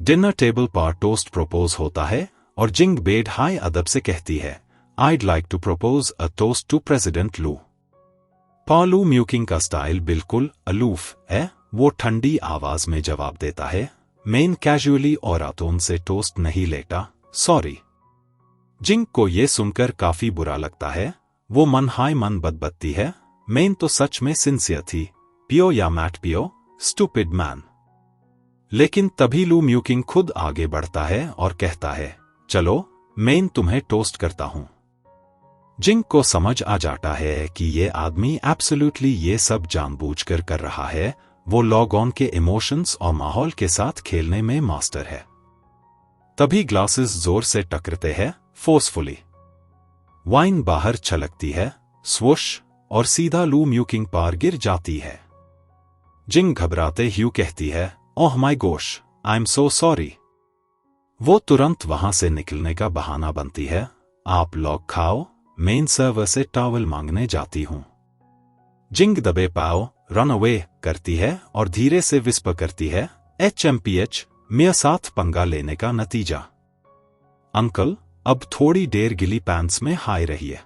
Dinner table पर toast propose होता है और जिंग बेड हाई अदब से कहती है, I'd like to propose a toast to President Lu। लू म्यूकिंग का स्टाइल बिल्कुल अलूफ है। वो ठंडी आवाज में जवाब देता है, मेन कैजुअली और आतोन से टोस्ट नहीं लेता, सॉरी। जिंग को ये सुनकर काफी बुरा लगता है। वो मन हाय मन बदबत्ती है। मेन तो सच में सिंसियर थी। पियो या मैट पियो, स्टूपिड मैन। लेकिन तभी लू म्यूकिंग खुद आगे बढ़ता है और कहता है, चलो मेन तुम्हें टोस्ट करता हूं। जिंग को समझ आ जाता है कि ये आदमी एब्सोल्युटली ये सब जानबूझकर कर रहा है। वो लॉग ऑन के इमोशंस और माहौल के साथ खेलने में मास्टर है। तभी ग्लासेस जोर से टकराते हैं, फोर्सफुली। वाइन बाहर छलकती है, स्वुश, और सीधा लू म्यूकिंग पर गिर जाती है। जिंग घबराते ह्यू कहती है, oh my Gauss, I am so sorry. वो तुरंत वहां से निकलने का बहाना बनती है। आप लोग खाओ, मेन सर्वर से टॉवल मांगने जाती हूं। जिंग दबे पाओ रन अवे करती है और धीरे से विस्पर करती है, HMPH, मेरे साथ पंगा लेने का नतीजा। अंकल, अब थोड़ी देर गिली पैंट्स में हाय रही है।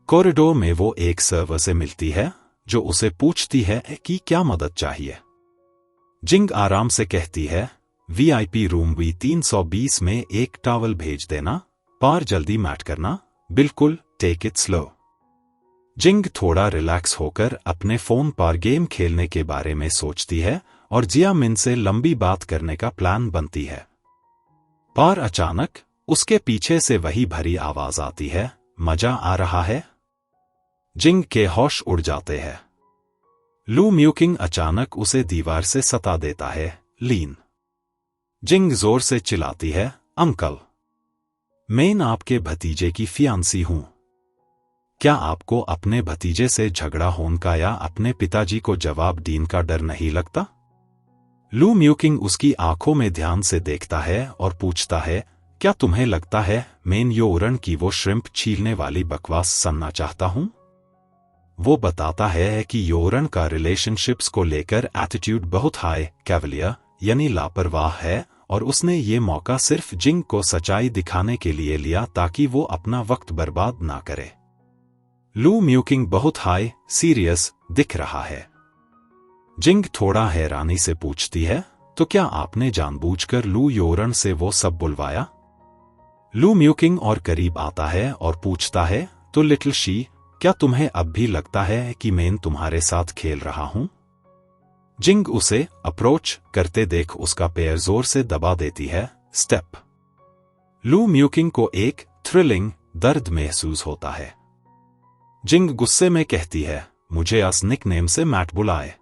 कॉरिडोर में वो एक सर्वर से मिलती है जो उसे पूछती है कि क्या मदद चाहिए। जिंग आराम से कहती है, VIP रूम V320 में एक टॉवल भेज देना, पर जल्दी मैट करना, बिल्कुल टेक इट स्लो। जिंग थोड़ा रिलैक्स होकर अपने फोन पर गेम खेलने के बारे में सोचती है और जिया मिन से लंबी बात करने का प्लान बनती है। पर अचानक उसके पीछे से वही भरी आवाज आती है, मजा आ रहा है। जिंग के होश उड़ जाते हैं। लू म्यूकिंग अचानक उसे दीवार से सता देता है, लीन। जिंग जोर से चिल्लाती है, अंकल, मैं आपके भतीजे की फियांसी हूं। क्या आपको अपने भतीजे से झगड़ा होने का या अपने पिताजी को जवाब देने का डर नहीं लगता? लू म्यूकिंग उसकी आंखों में ध्यान से देखता है और पूछता है, क्या तुम्हें लगता है मैं योरन की वो श्रिम्प छीलने वाली बकवास सुनना चाहता हूं? वो बताता है कि योरन का रिलेशनशिप्स को लेकर एटीट्यूड बहुत हाई कैवलियर यानी लापरवाह है और उसने ये मौका सिर्फ जिंग को सच्चाई दिखाने के लिए लिया ताकि वो अपना वक्त बर्बाद ना करे। लू म्यूकिंग बहुत हाई सीरियस दिख रहा है। जिंग थोड़ा हैरानी से पूछती है, तो क्या आपने जानबूझकर लू योरन से वो सब बुलवाया? लू म्यूकिंग और करीब आता है और पूछता है, तो लिटिल शी, क्या तुम्हें अब भी लगता है कि मैं तुम्हारे साथ खेल रहा हूं? जिंग उसे अप्रोच करते देख उसका पैर जोर से दबा देती है, स्टेप। लू म्यूकिंग को एक थ्रिलिंग दर्द महसूस होता है। जिंग गुस्से में कहती है, मुझे इस निकनेम से मैट बुलाए।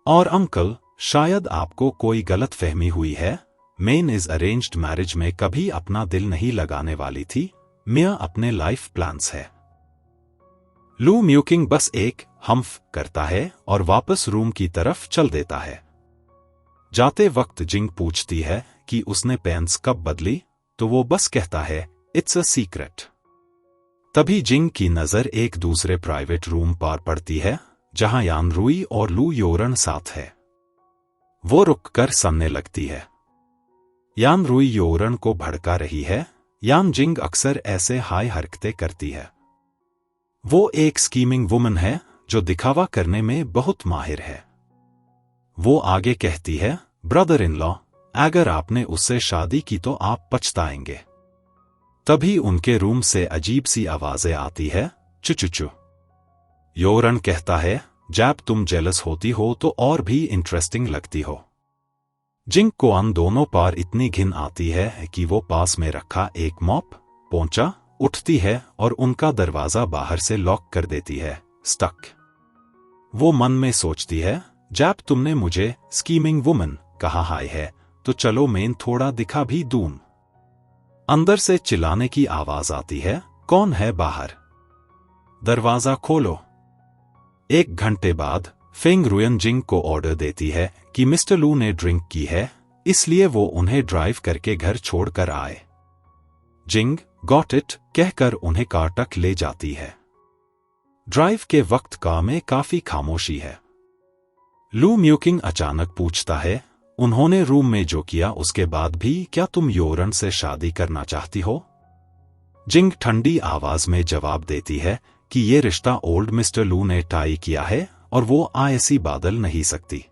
और अंकल, शायद आपको कोई गलत फहमी हुई है। मैं इस अरेंज्ड मैरिज में कभी अपना दिल नहीं लगाने वाली थी। मेरा अपने लाइफ प्लान्स है। लू म्यूकिंग बस एक हम्फ करता है और वापस रूम की तरफ चल देता है। जाते वक्त जिंग पूछती है कि उसने पैंट्स कब बदली, तो वो बस कहता है, इट्स अ सीक्रेट। तभी जिंग की नजर एक दूसरे प्राइवेट रूम पर पड़ती है जहां यान रुई और लू योरन साथ है। वो रुककर सुनने लगती है। यान रुई योरन को भड़का रही है। यान जिंग अक्सर ऐसे हाई हरकतें करती है। वो एक स्कीमिंग वुमन है जो दिखावा करने में बहुत माहिर है। वो आगे कहती है, ब्रदर इन लॉ, अगर आपने उससे शादी की तो आप पछताएंगे। तभी उनके रूम से अजीब सी आवाजें आती है, चुचुचु। योरन कहता है, जब तुम जेलस होती हो तो और भी इंटरेस्टिंग लगती हो। जिंग को उन दोनों पर इतनी घिन आती है कि वो पास में रखा एक मॉप पोंछा उठती है और उनका दरवाजा बाहर से लॉक कर देती है, स्टक। वो मन में सोचती है, जब तुमने मुझे स्कीमिंग वुमन कहा हाय है, तो चलो मैं थोड़ा दिखा भी दूं। अंदर से चिल्लाने की आवाज आती है, कौन है बाहर? दरवाजा खोलो। 1 घंटे बाद फेंग रुयन जिंग को ऑर्डर देती है कि मिस्टर लू ने ड्रिंक की है, इसलिए वो उन्हें ड्राइव करके घर छोड़कर आए। जिंग गॉट इट कहकर उन्हें कार तक ले जाती है। ड्राइव के वक्त कार में काफी खामोशी है। लू म्यूकिंग अचानक पूछता है, उन्होंने रूम में जो किया उसके बाद भी क्या तुम योरन से शादी करना चाहती हो? जिंग ठंडी आवाज में जवाब देती है कि ये रिश्ता ओल्ड मिस्टर लू ने टाई किया है और वो ऐसी बादल नहीं सकती।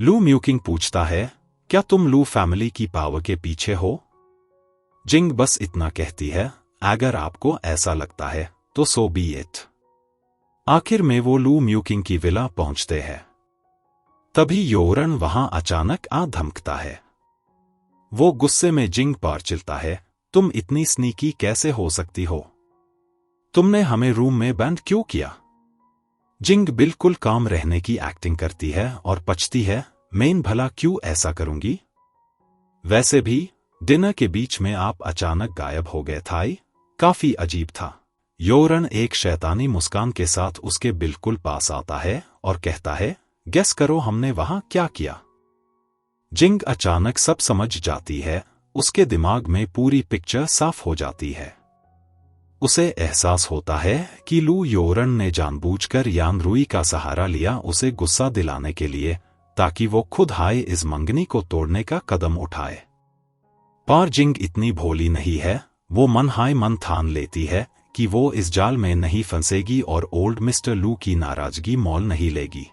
लू म्यूकिंग पूछता है, क्या तुम लू फैमिली की पावर के पीछे हो? जिंग बस इतना कहती है, अगर आपको ऐसा लगता है तो सो बी इट। आखिर में वो लू म्यूकिंग की विला पहुंचते हैं। तभी योरन वहां अचानक आ धमकता है। वो गुस्से में जिंग पर चिल्लाता है, तुम इतनी स्नीकी कैसे हो सकती हो? तुमने हमें रूम में बंद क्यों किया? जिंग बिल्कुल काम रहने की एक्टिंग करती है और पछती है, मैं भला क्यों ऐसा करूंगी? वैसे भी डिनर के बीच में आप अचानक गायब हो गए था, काफी अजीब था। योरन एक शैतानी मुस्कान के साथ उसके बिल्कुल पास आता है और कहता है, गेस करो हमने वहां क्या किया? जिंग अचानक सब समझ जाती है, उसके दिमाग में पूरी पिक्चर साफ हो जाती है। उसे एहसास होता है कि लू योरन ने जानबूझकर यान रुई का सहारा लिया उसे गुस्सा दिलाने के लिए, ताकि वो खुद इस मंगनी को तोड़ने का कदम उठाए। पर जिंग इतनी भोली नहीं है, वो मन ठान लेती है कि वो इस जाल में नहीं फंसेगी और ओल्ड मिस्टर लू की नाराजगी मोल नहीं लेगी।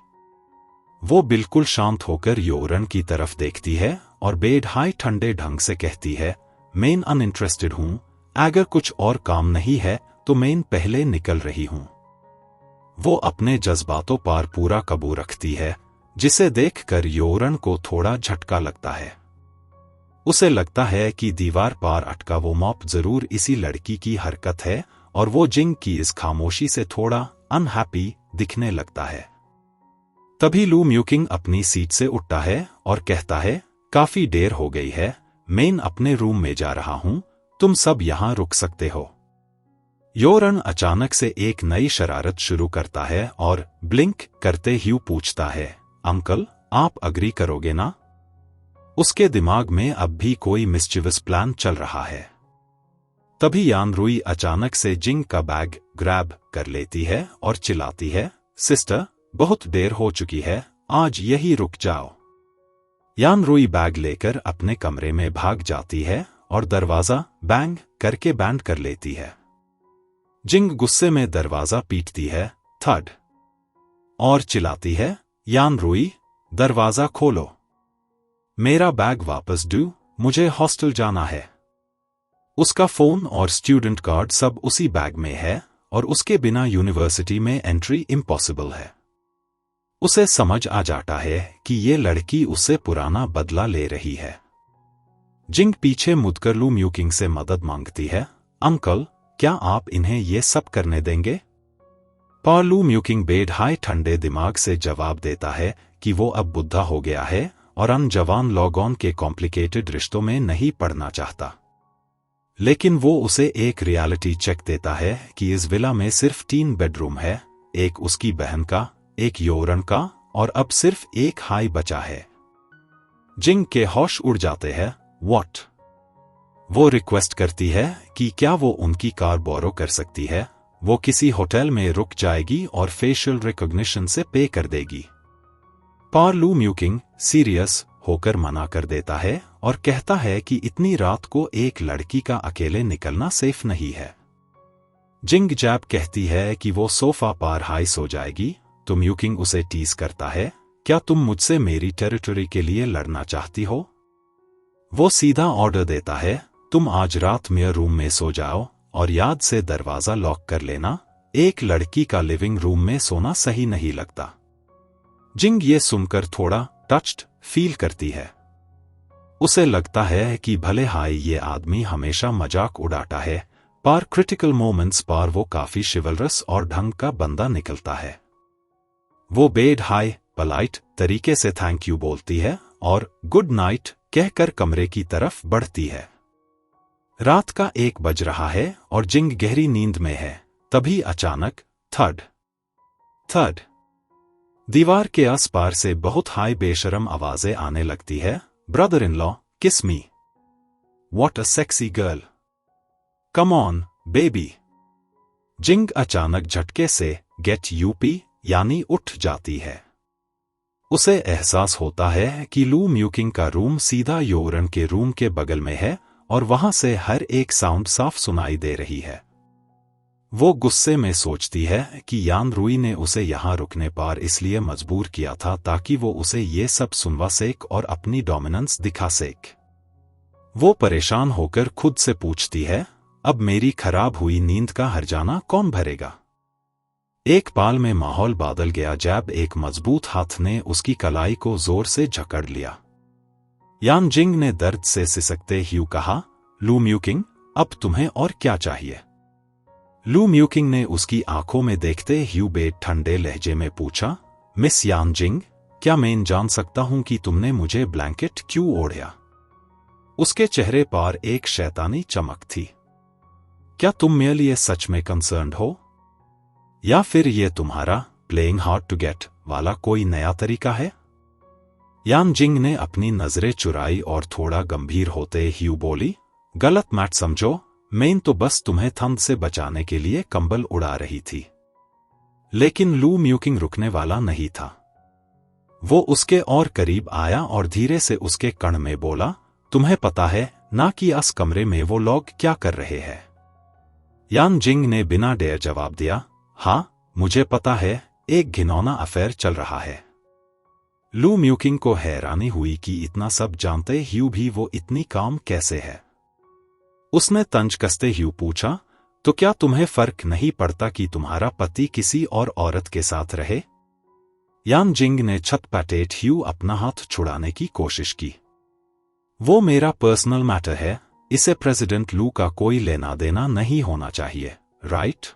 वो बिल्कुल शांत होकर योरन की तरफ देखती है और ठंडे ढंग से कहती है, मैं अनइंटरेस्टेड हूं, अगर कुछ और काम नहीं है तो मैं पहले निकल रही हूं। वो अपने जज्बातों पर पूरा काबू रखती है, जिसे देखकर योरन को थोड़ा झटका लगता है। उसे लगता है कि दीवार पर अटका वो मॉप जरूर इसी लड़की की हरकत है और वो जिंग की इस खामोशी से थोड़ा अनहैप्पी दिखने लगता है। तभी लू म्यूकिंग अपनी सीट से उठता है और कहता है, काफी देर हो गई है, मैं अपने रूम में जा रहा हूं, तुम सब यहां रुक सकते हो। योरन अचानक से एक नई शरारत शुरू करता है और ब्लिंक करते हुए पूछता है, अंकल आप अग्री करोगे ना? उसके दिमाग में अब भी कोई मिस्चिवस प्लान चल रहा है। तभी यान रुई अचानक से जिंग का बैग ग्रैब कर लेती है और चिल्लाती है, सिस्टर बहुत देर हो चुकी है, आज यही रुक जाओ। यान रुई बैग लेकर अपने कमरे में भाग जाती है और दरवाजा बैंग करके बैंड कर लेती है। जिंग गुस्से में दरवाजा पीटती है, थड, और चिल्लाती है, यान रुई दरवाजा खोलो, मेरा बैग वापस दो, मुझे हॉस्टल जाना है। उसका फोन और स्टूडेंट कार्ड सब उसी बैग में है और उसके बिना यूनिवर्सिटी में एंट्री इम्पॉसिबल है। उसे समझ आ जाता है कि ये लड़की उससे पुराना बदला ले रही है। जिंग पीछे मुड़कर लू म्यूकिंग से मदद मांगती है, अंकल क्या आप इन्हें ये सब करने देंगे? पर लू म्यूकिंग ठंडे दिमाग से जवाब देता है कि वो अब बुढ़ा हो गया है और अनजवान लोगों के कॉम्प्लिकेटेड रिश्तों में नहीं पड़ना चाहता। लेकिन वो उसे एक रियलिटी चेक देता है कि इस विला में सिर्फ 3 बेडरूम है, एक उसकी बहन का, एक योरन का और अब सिर्फ एक बचा है। जिंग के होश उड़ जाते हैं, व्हाट? वो रिक्वेस्ट करती है कि क्या वो उनकी कार बोरो कर सकती है, वो किसी होटल में रुक जाएगी और फेशियल रिकॉग्निशन से पे कर देगी। पर लू म्यूकिंग सीरियस होकर मना कर देता है और कहता है कि इतनी रात को एक लड़की का अकेले निकलना सेफ नहीं है। जिंग जैब कहती है कि वो सोफा पर सो जाएगी, तो म्यूकिंग उसे टीज करता है, क्या तुम मुझसे मेरी टेरिटरी के लिए लड़ना चाहती हो? वो सीधा ऑर्डर देता है, तुम आज रात मेरे रूम में सो जाओ और याद से दरवाजा लॉक कर लेना, एक लड़की का लिविंग रूम में सोना सही नहीं लगता। जिंग ये सुनकर थोड़ा टच्ड फील करती है। उसे लगता है कि भले ये आदमी हमेशा मजाक उड़ाता है, पर क्रिटिकल मोमेंट्स पर वो काफी शिवलरस और ढंग का बंदा निकलता है। वो पलाइट तरीके से थैंक यू बोलती है और गुड नाइट कहकर कमरे की तरफ बढ़ती है। रात का 1 बज रहा है और जिंग गहरी नींद में है। तभी अचानक थड दीवार के आस पार से बहुत बेशरम आवाजें आने लगती है, brother in law kiss me, what a sexy girl, come on baby. जिंग अचानक झटके से गेट यूपी यानी उठ जाती है। उसे एहसास होता है कि लू म्यूकिंग का रूम सीधा योरन के रूम के बगल में है और वहां से हर एक साउंड साफ सुनाई दे रही है। वो गुस्से में सोचती है कि यान रुई ने उसे यहां रुकने पर इसलिए मजबूर किया था ताकि वो उसे ये सब सुनवा सेक और अपनी डोमिनेंस दिखा सेक। वो परेशान होकर खुद से पूछती है, अब मेरी खराब हुई नींद का हर्जाना कौन भरेगा? एक पाल में माहौल बदल गया जब एक मजबूत हाथ ने उसकी कलाई को जोर से जकड़ लिया। यान जिंग ने दर्द से सिसकते हुए कहा, लू म्यूकिंग, अब तुम्हें और क्या चाहिए? लू म्यूकिंग ने उसकी आंखों में देखते हुए बेड ठंडे लहजे में पूछा, मिस यान जिंग, क्या मैं जान सकता हूं कि तुमने मुझे ब्लैंकेट क्यों ओढ़ा? उसके चेहरे पर एक शैतानी चमक थी। क्या तुम मेरे लिए सच में कंसर्न्ड हो? या फिर ये तुम्हारा प्लेइंग हार्ड टू गेट वाला कोई नया तरीका है? यान जिंग ने अपनी नजरें चुराई और थोड़ा गंभीर होते हुए बोली, गलत मत समझो, मैं तो बस तुम्हें ठंड से बचाने के लिए कंबल उड़ा रही थी। लेकिन लू म्यूकिंग रुकने वाला नहीं था। वो उसके और करीब आया और धीरे से उसके कण में बोला, तुम्हें पता है ना कि इस कमरे में वो लोग क्या कर रहे हैं? यान जिंग ने बिना डेर जवाब दिया, हाँ, मुझे पता है, एक घिनौना अफेयर चल रहा है। लू म्यूकिंग को हैरानी हुई कि इतना सब जानते हुए भी वो इतनी काम कैसे है। उसने तंज कसते हुए पूछा, तो क्या तुम्हें फर्क नहीं पड़ता कि तुम्हारा पति किसी और औरत के साथ रहे? यान जिंग ने छटपटाते हुए अपना हाथ छुड़ाने की कोशिश की। वो मेरा पर्सनल मैटर है, इसे प्रेसिडेंट लू का कोई लेना देना नहीं होना चाहिए, राइट?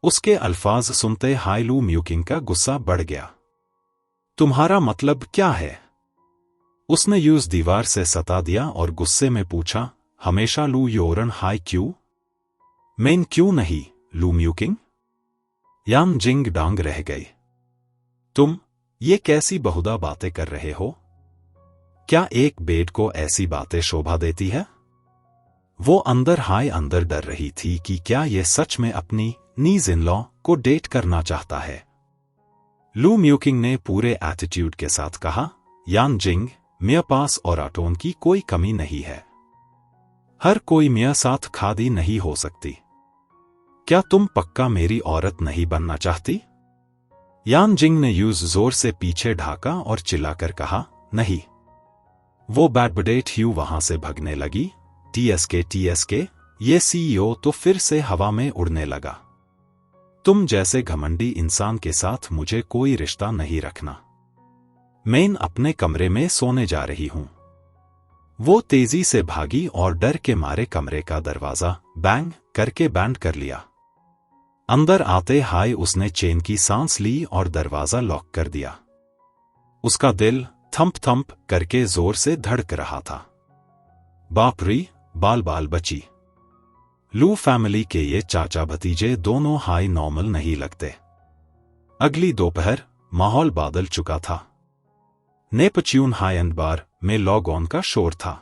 उसके अल्फाज सुनते हाई लू म्यूकिंग का गुस्सा बढ़ गया। तुम्हारा मतलब क्या है? उसने यूज दीवार से सता दिया और गुस्से में पूछा, हमेशा लू योरन हाई क्यों? मैं क्यों नहीं, लू म्यूकिंग? यान जिंग डांग रह गई। तुम ये कैसी बहुधा बातें कर रहे हो? क्या एक बेड को ऐसी बातें शोभा देती है? वो अंदर डर रही थी कि क्या ये सच में अपनी नीज इन लॉ को डेट करना चाहता है। लू म्यूकिंग ने पूरे एटीट्यूड के साथ कहा, यान जिंग, मेरे पास ओराटोन की कोई कमी नहीं है। हर कोई मेरे साथ खादी नहीं हो सकती। क्या तुम पक्का मेरी औरत नहीं बनना चाहती? यान जिंग ने यूज जोर से पीछे ढाका और चिल्लाकर कहा, नहीं। वो बैडबडेट ह्यू वहां से भगने लगी। टीएसके, ये सीईओ तो फिर से हवा में उड़ने लगा। तुम जैसे घमंडी इंसान के साथ मुझे कोई रिश्ता नहीं रखना। मैं अपने कमरे में सोने जा रही हूं। वो तेजी से भागी और डर के मारे कमरे का दरवाजा बैंग करके बैंड कर लिया। अंदर आते हाय उसने चैन की सांस ली और दरवाजा लॉक कर दिया। उसका दिल थंप थंप करके जोर से धड़क रहा था। बाप रे, बाल बची। लू फैमिली के ये चाचा भतीजे दोनों हाई नॉर्मल नहीं लगते। अगली दोपहर माहौल बदल चुका था। नेपच्यून हाई एंड बार में लॉग ऑन का शोर था।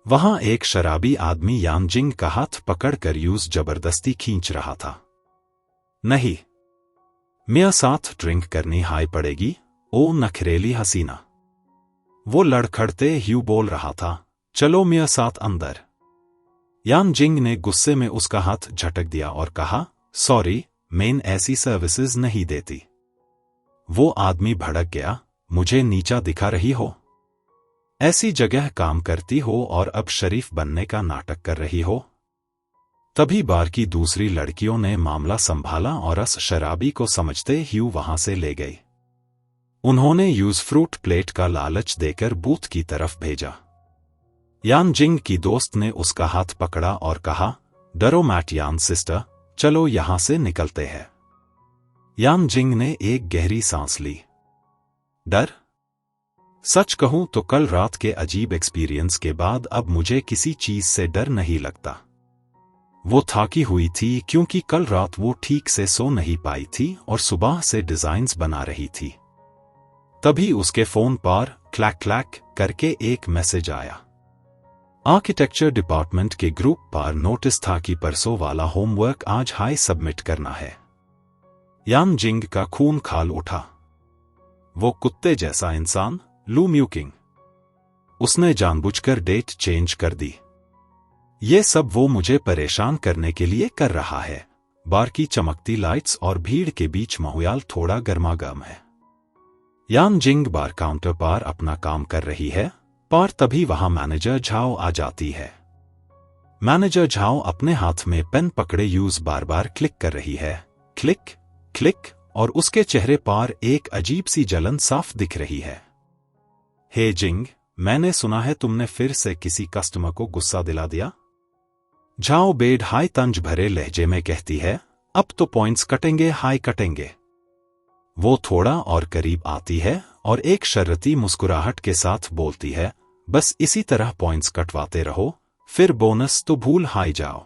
वहां एक शराबी आदमी यान जिंग का हाथ पकड़कर यूज जबरदस्ती खींच रहा था। नहीं, मेरे साथ ड्रिंक करनी हाई पड़ेगी, ओ नखरेली हसीना। वो लड़खड़ते हुए बोल रहा था, चलो मेरे साथ अंदर। यान जिंग ने गुस्से में उसका हाथ झटक दिया और कहा, सॉरी, मैं ऐसी सर्विसेज नहीं देती। वो आदमी भड़क गया, मुझे नीचा दिखा रही हो? ऐसी जगह काम करती हो और अब शरीफ बनने का नाटक कर रही हो? तभी बार की दूसरी लड़कियों ने मामला संभाला और उस शराबी को समझते हुए वहां से ले गई। उन्होंने यूज फ्रूट प्लेट का लालच देकर बूथ की तरफ भेजा। यान जिंग की दोस्त ने उसका हाथ पकड़ा और कहा, डरो मत यान सिस्टर, चलो यहां से निकलते हैं। यान जिंग ने एक गहरी सांस ली। डर? सच कहूं तो कल रात के अजीब एक्सपीरियंस के बाद अब मुझे किसी चीज से डर नहीं लगता। वो थकी हुई थी क्योंकि कल रात वो ठीक से सो नहीं पाई थी और सुबह से डिजाइन्स बना रही थी। तभी उसके फोन पर क्लैक क्लैक करके एक मैसेज आया। आर्किटेक्चर डिपार्टमेंट के ग्रुप पर नोटिस था कि परसों वाला होमवर्क आज हाई सबमिट करना है। यान जिंग का खून खाल उठा। वो कुत्ते जैसा इंसान, लू म्यूकिंग। उसने जानबूझकर डेट चेंज कर दी। ये सब वो मुझे परेशान करने के लिए कर रहा है। बार की चमकती लाइट्स और भीड़ के बीच माहौल थोड़ा गर्मागर्म है। यान जिंग बार काउंटर पर अपना काम कर रही है, पर तभी वहां मैनेजर झाओ आ जाती है। मैनेजर झाओ अपने हाथ में पेन पकड़े यूज बार बार क्लिक कर रही है, क्लिक क्लिक, और उसके चेहरे पर एक अजीब सी जलन साफ दिख रही है। हे जिंग, मैंने सुना है तुमने फिर से किसी कस्टमर को गुस्सा दिला दिया। झाओ बेड हाई तंज भरे लहजे में कहती है, अब तो पॉइंट्स कटेंगे, हाई कटेंगे। वो थोड़ा और करीब आती है और एक शर्रती मुस्कुराहट के साथ बोलती है, बस इसी तरह पॉइंट्स कटवाते रहो, फिर बोनस तो भूल हाई जाओ।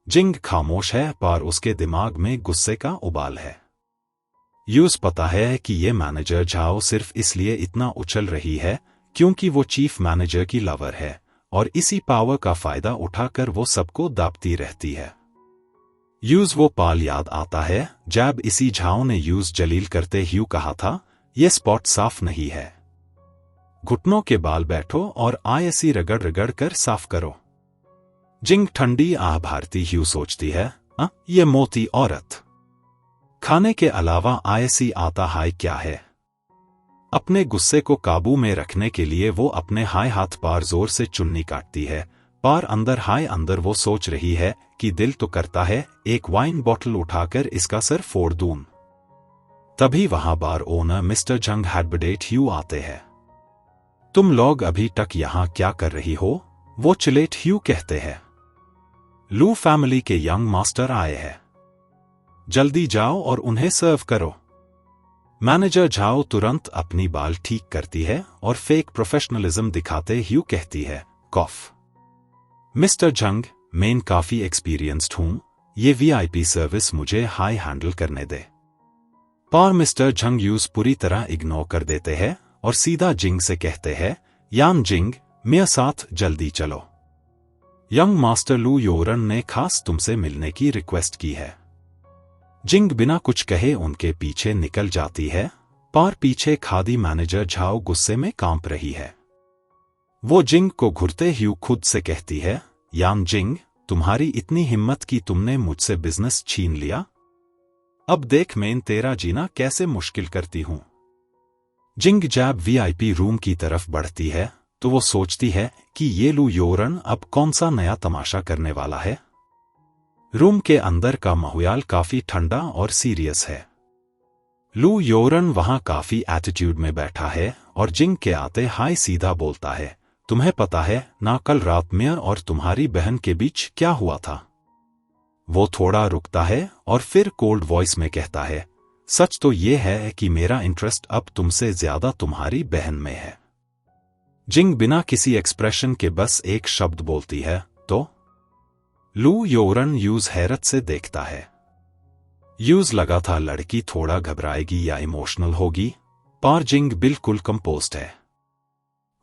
जिंग खामोश है, पर उसके दिमाग में गुस्से का उबाल है। यूज पता है कि ये मैनेजर झाओ सिर्फ इसलिए इतना उछल रही है क्योंकि वो चीफ मैनेजर की लवर है, और इसी पावर का फायदा उठाकर वो सबको दाबती रहती है। यूज वो पाल याद आता है जब इसी झाओ ने यूज जलील करते ह्यू कहा था, ये स्पॉट साफ नहीं है। घुटनों के बाल बैठो और ऐसी रगड़ रगड़ कर साफ करो। जिंग ठंडी आह भारती ह्यू सोचती है, ये मोती औरत खाने के अलावा ऐसी आता हाय क्या है। अपने गुस्से को काबू में रखने के लिए वो अपने हाय हाथ पर जोर से चुन्नी काटती है, पर अंदर वो सोच रही है कि दिल तो करता है एक वाइन बॉटल उठाकर इसका सर फोड़ दूं। तभी वहां बार ओनर मिस्टर जंग हैडबडेट ह्यू आते हैं। तुम लोग अभी तक यहां क्या कर रही हो, वो चिलेट ह्यू कहते हैं। लू फैमिली के यंग मास्टर आए हैं, जल्दी जाओ और उन्हें सर्व करो। मैनेजर झाओ तुरंत अपनी बाल ठीक करती है और फेक प्रोफेशनलिज्म दिखाते ह्यू कहती है, कॉफ। मिस्टर जंग, मैं काफी एक्सपीरियंस्ड हूं, ये वीआईपी सर्विस मुझे हाई हैंडल करने दे। पर मिस्टर जंग यूज पूरी तरह इग्नोर कर देते हैं और सीधा जिंग से कहते हैं, यान जिंग, मेरे साथ जल्दी चलो। यंग मास्टर लू योरन ने खास तुमसे मिलने की रिक्वेस्ट की है। जिंग बिना कुछ कहे उनके पीछे निकल जाती है, पर पीछे खादी मैनेजर झाओ गुस्से में कांप रही है। वो जिंग को घुरते ह्यू खुद से कहती है, यान जिंग, तुम्हारी इतनी हिम्मत कि तुमने मुझसे बिजनेस छीन लिया। अब देख मैं तेरा जीना कैसे मुश्किल करती हूं। जिंग जब वीआईपी रूम की तरफ बढ़ती है तो वो सोचती है कि ये लू योरन अब कौन सा नया तमाशा करने वाला है। रूम के अंदर का माहौल काफी ठंडा और सीरियस है। लू योरन वहां काफी एटीट्यूड में बैठा है और जिंग के आते हाय सीधा बोलता है, तुम्हें पता है ना कल रात मेयर और तुम्हारी बहन के बीच क्या हुआ था। वो थोड़ा रुकता है और फिर कोल्ड वॉइस में कहता है, सच तो ये है कि मेरा इंटरेस्ट अब तुमसे ज्यादा तुम्हारी बहन में है। जिंग बिना किसी एक्सप्रेशन के बस एक शब्द बोलती है, तो? लू योरन यूज हैरत से देखता है। यूज लगा था लड़की थोड़ा घबराएगी या इमोशनल होगी, पर जिंग बिल्कुल कंपोज्ड है।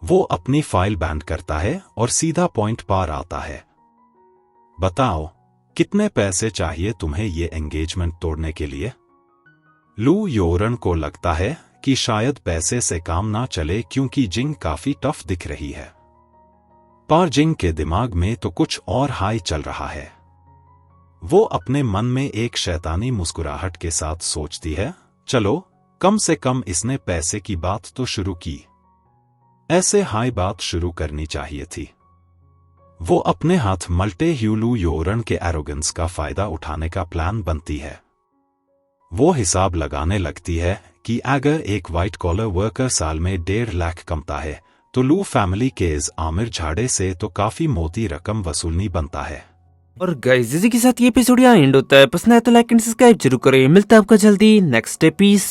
वो अपनी फाइल बैंड करता है और सीधा पॉइंट पर आता है। बताओ, कितने पैसे चाहिए तुम्हें ये एंगेजमेंट तोड़ने के लिए? लू योरन को लगता है कि शायद पैसे से काम ना चले क्योंकि जिंग काफी टफ दिख रही है। पर जिंग के दिमाग में तो कुछ और हाई चल रहा है। वो अपने मन में एक शैतानी मुस्कुराहट के साथ सोचती है, चलो कम से कम इसने पैसे की बात तो शुरू की। ऐसे हाई बात शुरू करनी चाहिए थी। वो अपने हाथ मलटे ह्यूलू योरन के एरोगेंस का फायदा उठाने का प्लान बनती है। वो हिसाब लगाने लगती है कि अगर एक व्हाइट कॉलर वर्कर साल में 1.5 लाख कमाता है तो लू फैमिली के इस आमिर झाड़े से तो काफी मोटी रकम वसूलनी बनता है। और गाइस इसी के साथ ये एपिसोड यहाँ एंड होता है। पसंद आए तो लाइक एंड सब्सक्राइब जरूर करें। मिलता है आपका जल्दी नेक्स्ट एपिसोड।